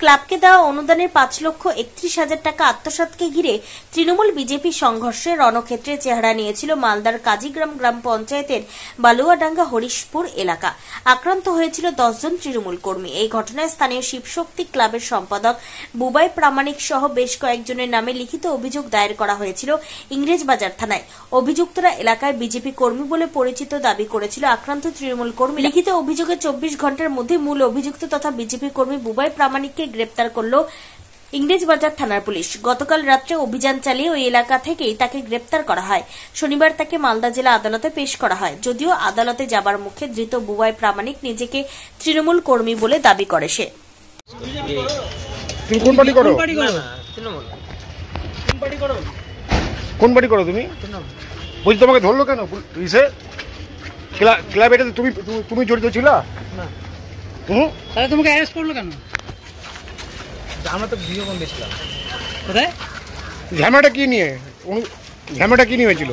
ক্লাবকে দেওয়া অনুদানের 5,31,000 টাকা আত্মসাৎকে ঘিরে তৃণমূল বিজেপি সংঘর্ষে রণক্ষেত্রে চেহারা নিয়েছিল মালদার কাজীগ্রাম গ্রাম পঞ্চায়েতের বালুয়াডাঙ্গা হরিশপুর এলাকা। আক্রান্ত হয়েছিল 10 জন তৃণমূল কর্মী। এই ঘটনায় স্থানীয় শিবশক্তি ক্লাবের সম্পাদক বুবাই প্রামাণিক সহ বেশ কয়েকজনের নামে লিখিত অভিযোগ দায়ের করা হয়েছিল ইংরেজবাজার থানায়। অভিযুক্তরা এলাকায় বিজেপি কর্মী বলে পরিচিত দাবি করেছিল আক্রান্ত তৃণমূল কর্মী। লিখিত অভিযোগে 24 ঘন্টার মধ্যে মূল অভিযুক্ত তথা বিজেপি কর্মী বুবাই প্রামাণিককে গ্রেপ্তার করল ইংরেজবাজার থানার পুলিশ। গতকাল রাত্রে অভিযান চালিয়ে ওই এলাকা থেকেই তাকে গ্রেপ্তার করা হয়। শনিবার তাকে মালদা জেলা আদালতে পেশ করা হয়। যদিও আদালতে যাবার মুখে ধৃত বুবাই প্রামাণিক নিজেকে তৃণমূল কর্মী বলে দাবি করে সে। কোন পার্টি করো তুমি? বলছি তোমাকে ধরলো কেন পুলিশে? ক্লাব এটা তুমি জড়িত ছিল? তাহলে তোমাকে অ্যারেস্ট করলো কেন? আমরা তো ভিডিও কোন দেখছিলাম। কোথায় ঝামেলাটা কি নিয়ে হয়েছিল?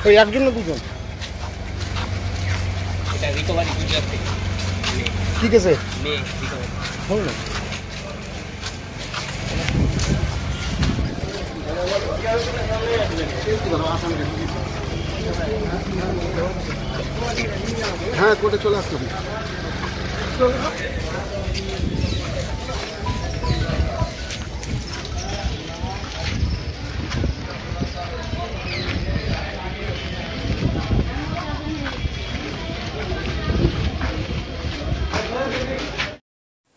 ওই একজন না দুজন? এটা রিকভারি গুজরাট থেকে। ঠিক আছে হবে না। হ্যাঁ, কোর্টে চলে আসতে হবে।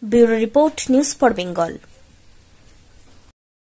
Bureau report, news for Bengal.